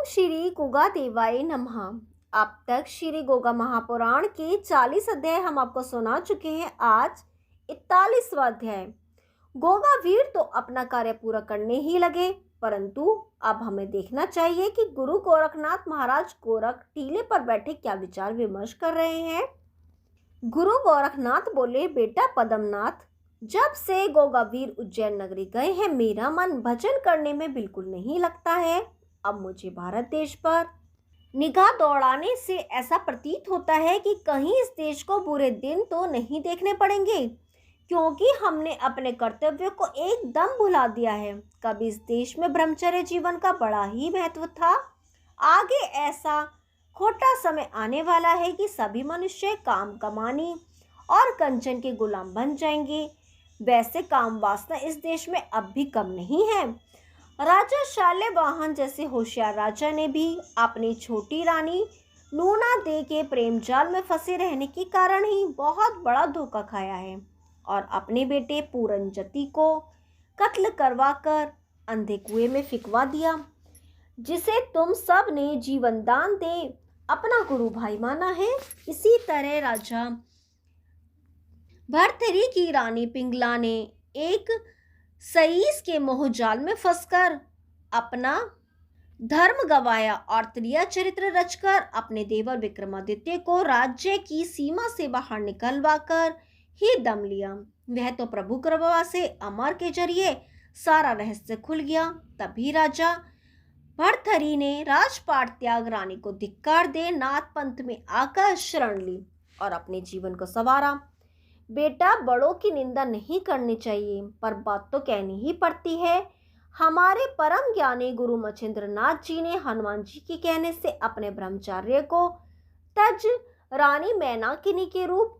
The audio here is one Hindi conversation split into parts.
श्री गोगा देवाय नमः। अब तक श्री गोगा महापुराण के 40 अध्याय हम आपको सुना चुके हैं। आज 41वां अध्याय। गोगा वीर तो अपना कार्य पूरा करने ही लगे, परंतु अब हमें देखना चाहिए कि गुरु गोरखनाथ महाराज गोरख टीले पर बैठे क्या विचार विमर्श कर रहे हैं। गुरु गोरखनाथ बोले, बेटा पद्मनाथ, जब से गोगा वीर उज्जैन नगरी गए हैं मेरा मन भजन करने में बिल्कुल नहीं लगता है। अब मुझे भारत देश पर निगाह दौड़ाने से ऐसा प्रतीत होता है कि कहीं इस देश को बुरे दिन तो नहीं देखने पड़ेंगे, क्योंकि हमने अपने कर्तव्य को एकदम भुला दिया है। कभी इस देश में ब्रह्मचर्य जीवन का बड़ा ही महत्व था। आगे ऐसा खोटा समय आने वाला है कि सभी मनुष्य काम कमानी और कंचन के गुलाम बन जाएंगे। वैसे काम वासना इस देश में अब भी कम नहीं है। राजा शाल्यवाहन जैसे होशियार राजा ने भी अपनी छोटी रानी नूना दे के प्रेम जाल में फंसे रहने के कारण ही बहुत बड़ा धोखा खाया है और अपने बेटे पूरनजति को कत्ल करवाकर अंधे कुएं में फिकवा दिया, जिसे तुम सब ने जीवन दान दे अपना गुरु भाई माना है। इसी तरह राजा भर्तरी की रानी पिंगला ने एक सईस के मोहजाल में फंसकर अपना धर्म गवाया और त्रिया चरित्र रचकर अपने देवर विक्रमादित्य को राज्य की सीमा से बाहर निकलवाकर ही दम लिया। वह तो प्रभु कृपा से अमर के जरिए सारा रहस्य खुल गया। तभी राजा भर्तरी ने राजपाट त्याग रानी को धिक्कार दे नाथ पंथ में आकर शरण ली और अपने जीवन को संवारा। बेटा, बड़ों की निंदा नहीं करनी चाहिए, पर बात तो कहनी ही पड़ती है। हमारे परम ज्ञानी गुरु मच्छिंद्रनाथ जी ने हनुमान जी के कहने से अपने ब्रह्मचर्य को तज रानी मैनाकिनी के रूप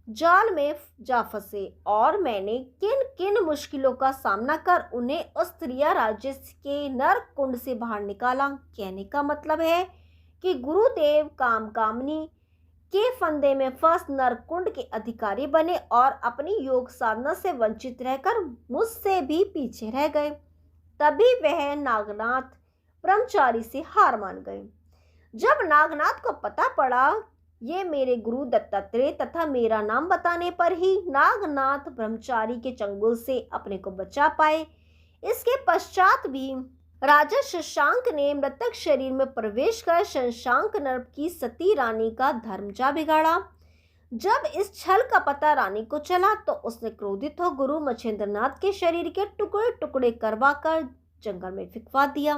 जाल में जा फंसे और मैंने किन किन मुश्किलों का सामना कर उन्हें उस त्रिया राज्य के नरक कुंड से बाहर निकाला। कहने का मतलब है कि गुरुदेव काम कामनी के फंदे में फंस नरकुंड के अधिकारी बने और अपनी योग साधना से वंचित रहकर मुझसे भी पीछे रह गए। तभी वह नागनाथ ब्रह्मचारी से हार मान गए। जब नागनाथ को पता पड़ा ये मेरे गुरु दत्तात्रेय तथा मेरा नाम बताने पर ही नागनाथ ब्रह्मचारी के चंगुल से अपने को बचा पाए। इसके पश्चात भी राजा शशांक ने मृतक शरीर में प्रवेश कर शशांक नर्प की सती रानी का धर्मजा बिगाड़ा। जब इस छल का पता रानी को चला तो उसने क्रोधित हो गुरु मच्छिंद्रनाथ के शरीर के टुकड़े टुकड़े करवाकर जंगल में फिकवा दिया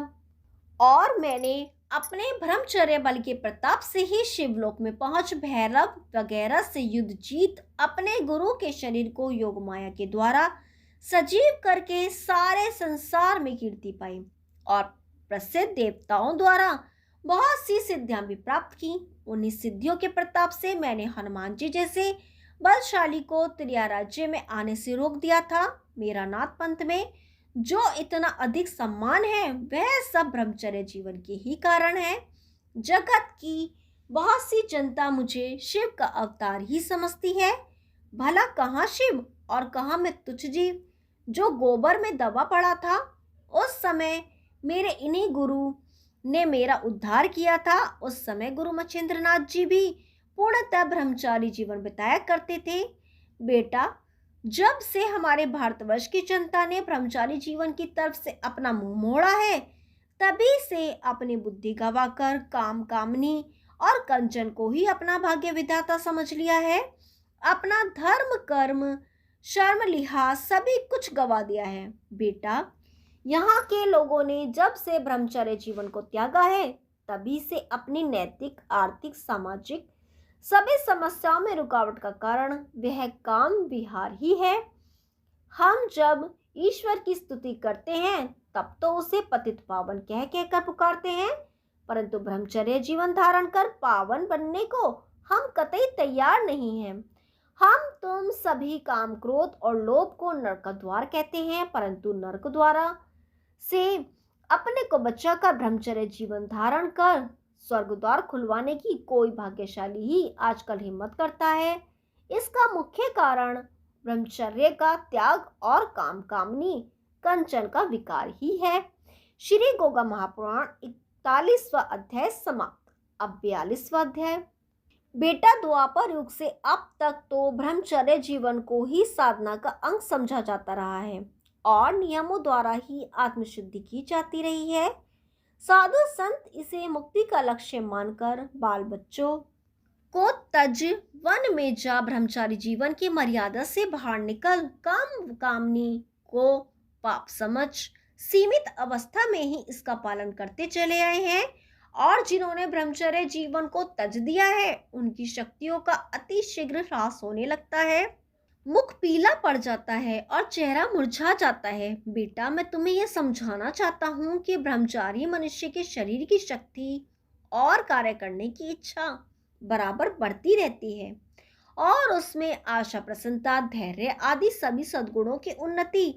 और मैंने अपने ब्रह्मचर्य बल के प्रताप से ही शिवलोक में पहुंच भैरव वगैरह से युद्ध जीत अपने गुरु के शरीर को योग माया के द्वारा सजीव करके सारे संसार में कीर्ति पाई और प्रसिद्ध देवताओं द्वारा बहुत सी सिद्धियां भी प्राप्त की। उन्हीं सिद्धियों के प्रताप से मैंने हनुमान जी जैसे बलशाली को त्रिया राज्य में आने से रोक दिया था। मेरा नाथ पंथ में जो इतना अधिक सम्मान है वह सब ब्रह्मचर्य जीवन के ही कारण है। जगत की बहुत सी जनता मुझे शिव का अवतार ही समझती है। भला कहाँ शिव और कहाँ मैं तुच्छ जीव जो गोबर में दबा पड़ा था। उस समय मेरे इन्हीं गुरु ने मेरा उद्धार किया था। उस समय गुरु मच्छिंद्रनाथ जी भी पूर्णतः ब्रह्मचारी जीवन बिताया करते थे। बेटा, जब से हमारे भारतवर्ष की जनता ने ब्रह्मचारी जीवन की तरफ से अपना मुंह मोड़ा है, तभी से अपनी बुद्धि गवाकर काम कामनी और कंचन को ही अपना भाग्य विधाता समझ लिया है। अपना धर्म कर्म शर्म लिहाज सभी कुछ गवा दिया है। बेटा, यहाँ के लोगों ने जब से ब्रह्मचर्य जीवन को त्यागा है तभी से अपनी नैतिक आर्थिक सामाजिक सभी समस्याओं में रुकावट का कारण वह काम विहार ही है। हम जब ईश्वर की स्तुति करते हैं तब तो उसे पतित पावन कह कहकर पुकारते हैं, परंतु ब्रह्मचर्य जीवन धारण कर पावन बनने को हम कतई तैयार नहीं हैं। हम तुम सभी काम क्रोध और लोभ को नरक द्वार कहते हैं, परंतु नरक द्वारा से अपने को बचाकर ब्रह्मचर्य जीवन धारण कर स्वर्ग द्वार खुलवाने की कोई भाग्यशाली ही आजकल हिम्मत करता है। इसका मुख्य कारण ब्रह्मचर्य का त्याग और काम कामनी कंचन का विकार ही है। श्री गोगा महापुराण 41वां अध्याय समाप्त। अब 42वां अध्याय। बेटा, द्वापर युग से अब तक तो ब्रह्मचर्य जीवन को ही साधना का अंग समझा जाता रहा है और नियमों द्वारा ही आत्मशुद्धि की जाती रही है। साधु संत इसे मुक्ति का लक्ष्य मानकर बाल बच्चों को तज, वन में जा, ब्रह्मचारी जीवन की मर्यादा से बाहर निकल, काम कामनी को पाप समझ सीमित अवस्था में ही इसका पालन करते चले आए हैं। और जिन्होंने ब्रह्मचर्य जीवन को तज दिया है उनकी शक्तियों का अति शीघ्र ह्रास होने लगता है, मुख पीला पड़ जाता है और चेहरा मुरझा जाता है। बेटा, मैं तुम्हें यह समझाना चाहता हूँ कि ब्रह्मचारी मनुष्य के शरीर की शक्ति और कार्य करने की इच्छा बराबर बढ़ती रहती है और उसमें आशा, प्रसन्नता, धैर्य आदि सभी सद्गुणों की उन्नति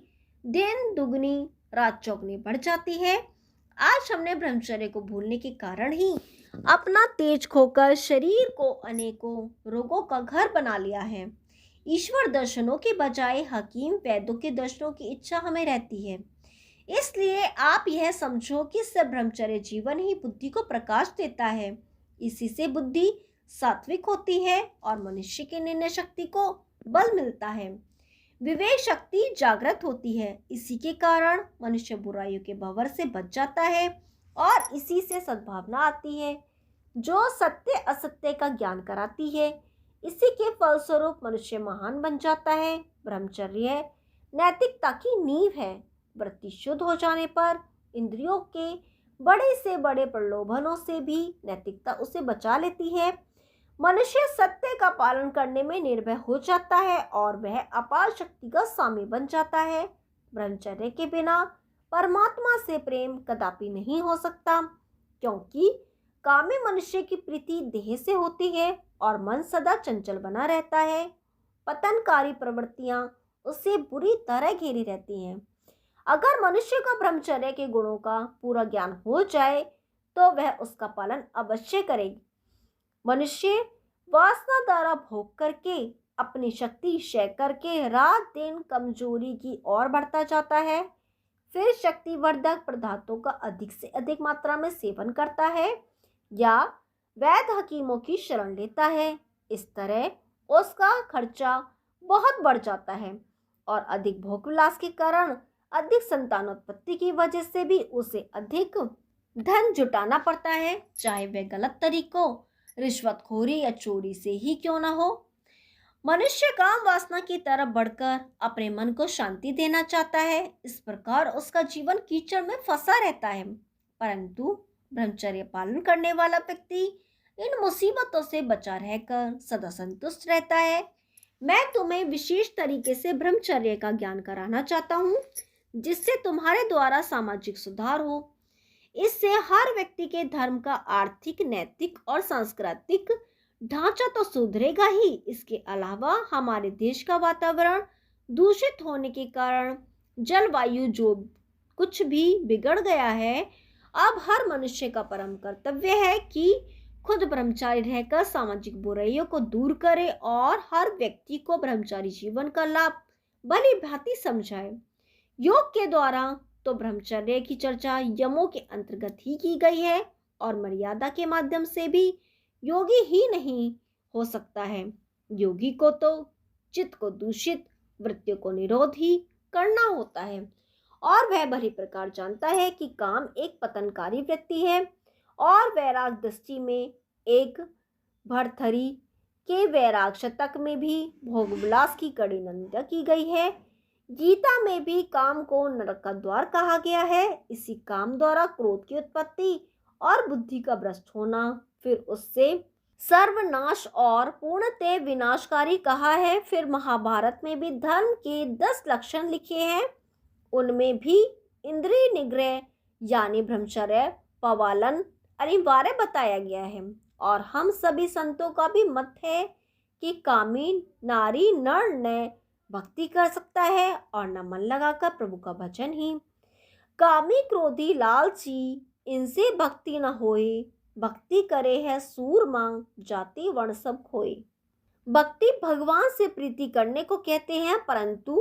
दिन दुगनी रात चौगुनी बढ़ जाती है। आज हमने ब्रह्मचर्य को भूलने के कारण ही अपना तेज खोकर शरीर को अनेकों रोगों का घर बना लिया है। ईश्वर दर्शनों के बजाय हकीम वैद्यों के दर्शनों की इच्छा हमें रहती है। इसलिए आप यह समझो कि सिर्फ ब्रह्मचर्य जीवन ही बुद्धि को प्रकाश देता है। इसी से बुद्धि सात्विक होती है और मनुष्य की निर्णय शक्ति को बल मिलता है। विवेक शक्ति जागृत होती है। इसी के कारण मनुष्य बुराइयों के भंवर से बच जाता है और इसी से सद्भावना आती है जो सत्य असत्य का ज्ञान कराती है। इसी के फलस्वरूप मनुष्य महान बन जाता है। ब्रह्मचर्य नैतिकता की नींव है। वृत्ति शुद्ध हो जाने पर इंद्रियों के बड़े से बड़े प्रलोभनों से भी नैतिकता उसे बचा लेती है। मनुष्य सत्य का पालन करने में निर्भय हो जाता है और वह अपार शक्ति का स्वामी बन जाता है। ब्रह्मचर्य के बिना परमात्मा से प्रेम कदापि नहीं हो सकता, क्योंकि कामी मनुष्य की प्रीति देह से होती है और मन सदा चंचल बना रहता है। पतनकारी प्रवृत्तियां उसे बुरी तरह घेरी रहती हैं। अगर मनुष्य को ब्रह्मचर्य के गुणों का पूरा ज्ञान हो जाए तो वह उसका पालन अवश्य करेगी। मनुष्य वासना द्वारा भोग करके अपनी शक्ति क्षय करके रात दिन कमजोरी की ओर बढ़ता जाता है। फिर शक्तिवर्धक पदार्थों का अधिक से अधिक मात्रा में सेवन करता है या वैद्य हकीमों की शरण लेता है। इस तरह उसका खर्चा बहुत बढ़ जाता है और अधिक भोग विलास के कारण अधिक संतानोत्पत्ति की वजह से भी उसे अधिक धन जुटाना पड़ता है, चाहे वह गलत तरीकों, रिश्वतखोरी या चोरी से ही क्यों न हो। मनुष्य काम वासना की तरफ बढ़कर अपने मन को शांति देना चाहता है। इस प्रकार उसका जीवन कीचड़ में फंसा रहता है। परंतु ब्रह्मचर्य पालन करने वाला व्यक्ति इन मुसीबतों से बचा रहकर सदा संतुष्ट रहता है। मैं तुम्हें विशेष तरीके से ब्रह्मचर्य का ज्ञान कराना चाहता हूँ, जिससे तुम्हारे द्वारा सामाजिक सुधार हो। इससे हर व्यक्ति के धर्म का आर्थिक, नैतिक और सांस्कृतिक ढांचा तो सुधरेगा ही। इसके अलावा हमारे देश का वातावरण दूषित होने के कारण जलवायु जो कुछ भी बिगड़ गया है, अब हर मनुष्य का परम कर्तव्य है कि खुद ब्रह्मचारी रहकर सामाजिक बुराइयों को दूर करे और हर व्यक्ति को ब्रह्मचारी जीवन का लाभ भली भांति समझाए। योग के द्वारा तो ब्रह्मचर्य की चर्चा यमों के अंतर्गत ही की गई है और मर्यादा के माध्यम से भी योगी ही नहीं हो सकता है। योगी को तो चित्त को दूषित, वृत्तियों को निरोध ही करना होता है और वह भली प्रकार जानता है कि काम एक पतनकारी वृत्ति है और वैराग दृष्टि में एक भरथरी के वैराग शतक में भी भोग विलास की कड़ी निंदा की गई है। गीता में भी काम को नरक का द्वार कहा गया है। इसी काम द्वारा क्रोध की उत्पत्ति और बुद्धि का भ्रष्ट होना, फिर उससे सर्वनाश और पूर्णतः विनाशकारी कहा है। फिर महाभारत में भी धर्म के 10 लक्षण लिखे हैं, उनमें भी इंद्रिय निग्रह यानी ब्रह्मचर्य पालन अनिवार्य बताया गया है। और हम सभी संतों का भी मत है कि कामी नारी नर न भक्ति कर सकता है और न मन लगाकर प्रभु का भजन ही। कामी क्रोधी लालची इनसे भक्ति न होए, भक्ति करे है सूरमा, जाति वर्ण सब खोए। भक्ति भगवान से प्रीति करने को कहते हैं, परंतु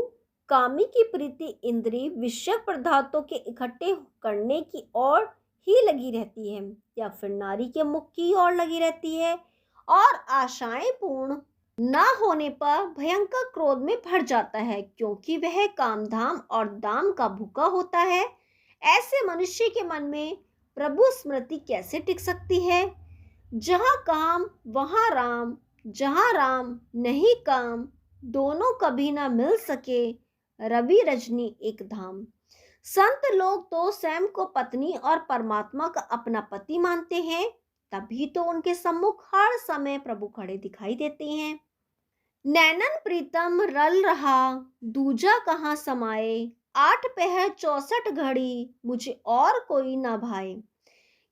कामी की प्रीति इंद्रिय विषय पदार्थों के इकट्ठे करने की ओर ही लगी रहती है या फिर नारी के मुख की ओर लगी रहती है और आशाएं पूर्ण ना होने पर भयंकर क्रोध में भर जाता है, क्योंकि वह कामधाम और दाम का भूखा होता है। ऐसे मनुष्य के मन में प्रभु स्मृति कैसे टिक सकती है? जहाँ काम वहाँ राम, जहाँ राम नहीं काम, दोनों कभी ना मिल सके, रवि रजनी एक धाम। संत लोग तो स्वयं को पत्नी और परमात्मा का अपना पति मानते हैं, तभी तो उनके सम्मुख हर समय प्रभु खड़े दिखाई देते हैं। नैनन प्रीतम रल रहा, दूजा कहाँ समाए, 8 पहर 64 घड़ी, मुझे और कोई ना भाए।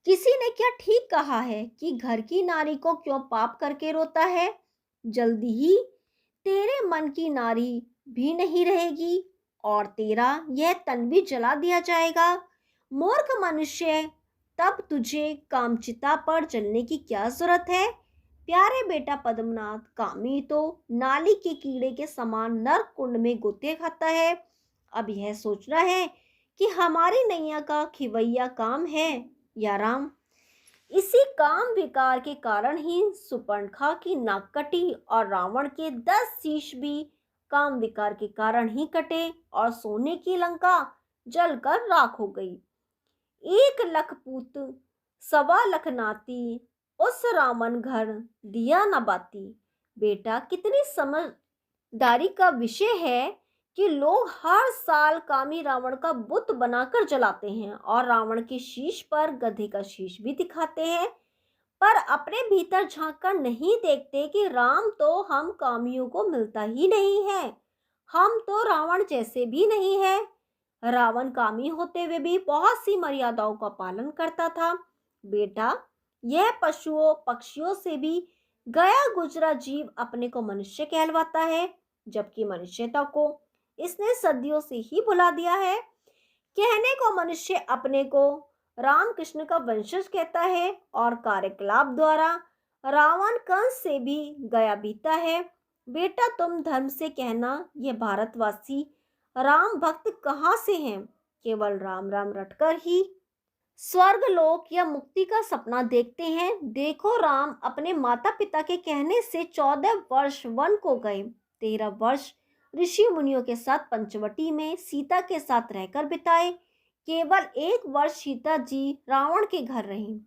किसी ने क्या ठीक कहा है कि घर की नारी को क्यों पाप करके रोता है? जल्दी ही तेरे मन की नारी भी नहीं रहेगी और तेरा यह तन भी जला दिया जाएगा। मूर्ख मनुष्य, तब तुझे कामचिता पर जलने की क्या जरूरत है? प्यारे बेटा पद्मनाथ, कामी तो नाली के कीड़े के समान नरक कुंड में गोते खाता है। अब यह सोचना है कि हमारी नैया का खिवैया काम है या राम। इसी काम विकार के कारण ही सुपर्णखा की नाक कटी और रावण के 10 शीश भी काम विकार के कारण ही कटे और सोने की लंका जलकर राख हो गई। 1 लाख पूत 1.25 लाख नाती, उस रामन घर दिया न बाती। बेटा, कितनी समझदारी का विषय है कि लोग हर साल कामी रावण का बुत बनाकर जलाते हैं और रावण के शीश पर गधे का शीश भी दिखाते हैं, पर अपने भीतर झांककर नहीं देखते कि राम तो हम कामियों को मिलता ही नहीं है। हम तो रावण जैसे भी नहीं है। रावण कामी होते हुए भी बहुत सी मर्यादाओं का पालन करता था। बेटा, यह पशुओं पक्षियों से भी गया गुजरा जीव अपने को मनुष्य कहलवाता है, जबकि मनुष्यता को इसने सदियों से ही भुला दिया है। कहने को मनुष्य अपने को रामकृष्ण का वंशज कहता है और कार्यकलाप द्वारा रावण कंस से भी गया बीता है। बेटा, तुम धर्म से कहना, ये भारतवासी राम भक्त कहाँ से हैं? केवल राम राम रटकर ही स्वर्ग लोक या मुक्ति का सपना देखते हैं। देखो, राम अपने माता पिता के कहने से 14 वर्ष वन को गए, 13 वर्ष ऋषि मुनियों के साथ पंचवटी में सीता के साथ रहकर बिताए। केवल 1 वर्ष सीता जी रावण के घर रही।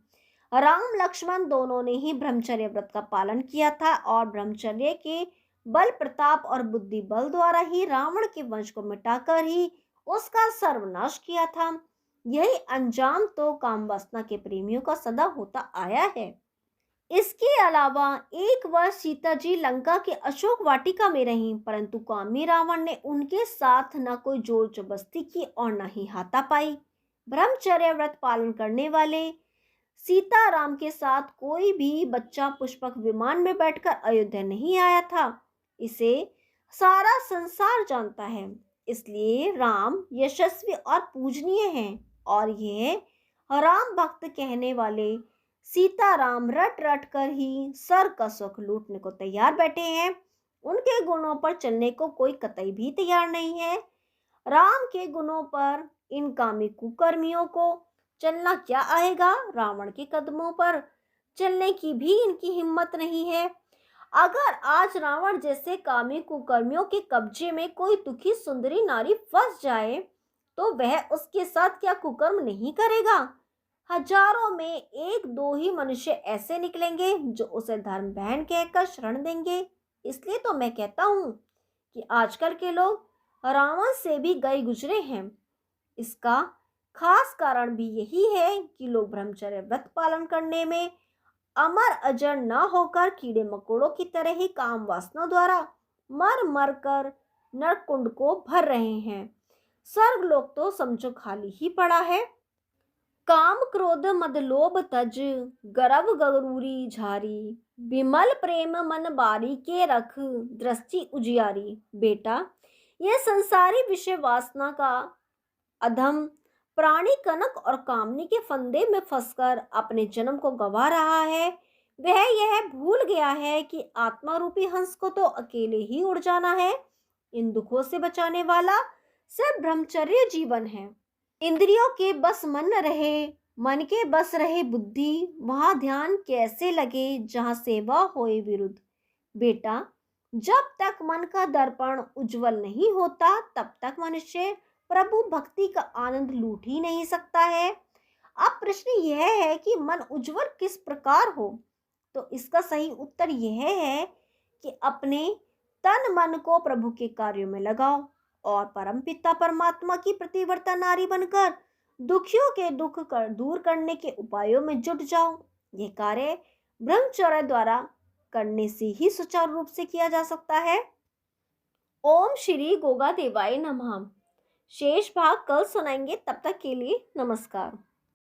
राम लक्ष्मण दोनों ने ही ब्रह्मचर्य व्रत का पालन किया था और ब्रह्मचर्य के बल प्रताप और बुद्धि बल द्वारा ही रावण के वंश को मिटाकर ही उसका सर्वनाश किया था। यही अंजाम तो काम वासना के प्रेमियों का सदा होता आया है। इसके अलावा 1 वर्ष सीता जी लंका के अशोक वाटिका में रहीं, परंतु कामी रावण ने उनके साथ न कोई जोर जबरदस्ती की और न ही हाथापाई। ब्रह्मचर्य व्रत पालन करने वाले सीता राम के साथ कोई भी बच्चा पुष्पक विमान में बैठकर अयोध्या नहीं आया था। इसे सारा संसार जानता है। इसलिए राम यशस्वी और पूजनीय हैं और यह राम भक्त कहने वाले सीताराम रट रट कर ही सर का सुख लूटने को तैयार बैठे हैं। उनके गुणों पर चलने को कोई कतई भी तैयार नहीं है। राम के गुणों पर इन कामी कुकर्मियों को चलना क्या आएगा? रावण के कदमों पर चलने की भी इनकी हिम्मत नहीं है। अगर आज रावण जैसे कामी कुकर्मियों के कब्जे में कोई दुखी सुंदरी नारी फंस जाए तो वह उसके साथ क्या कुकर्म नहीं करेगा? हजारों में 1-2 ही मनुष्य ऐसे निकलेंगे जो उसे धर्म बहन कहकर शरण देंगे। इसलिए तो मैं कहता हूँ कि आजकल के लोग रावण से भी गए गुजरे हैं। इसका खास कारण भी यही है कि लोग ब्रह्मचर्य व्रत पालन करने में अमर अजर न होकर कीड़े मकोड़ों की तरह ही काम वासना द्वारा मर मर कर नरकुंड को भर रहे हैं। स्वर्ग लोक तो समझो खाली ही पड़ा है। काम क्रोध मद लोभ तज, गर्व गरूरी झारी, विमल प्रेम मन बारी के रख, दृष्टि उजियारी। बेटा, यह संसारी विषय वासना का अधम प्राणी कनक और कामनी के फंदे में फंसकर अपने जन्म को गवा रहा है। वह यह भूल गया है कि आत्मा रूपी हंस को तो अकेले ही उड़ जाना है। इन दुखों से बचाने वाला सिर्फ ब्रह्मचर्य जीवन है। इंद्रियों के बस मन रहे, मन के बस रहे बुद्धि, वहां ध्यान कैसे लगे जहां सेवा होए विरुद्ध। बेटा, जब तक मन का दर्पण उज्जवल नहीं होता तब तक मनुष्य प्रभु भक्ति का आनंद लूट ही नहीं सकता है। अब प्रश्न यह है कि मन उज्जवल किस प्रकार हो। तो इसका सही उत्तर यह है कि अपने तन मन को प्रभु के कार्यों में लगाओ और परमपिता परमात्मा की प्रतिवर्ता नारी बनकर दुखियों के दूर करने के उपायों में जुट जाओ। यह कार्य ब्रह्मचर्य द्वारा करने से ही सुचारू रूप से किया जा सकता है। ओम श्री गोगा देवाय नमः। शेष भाग कल सुनाएंगे, तब तक के लिए नमस्कार।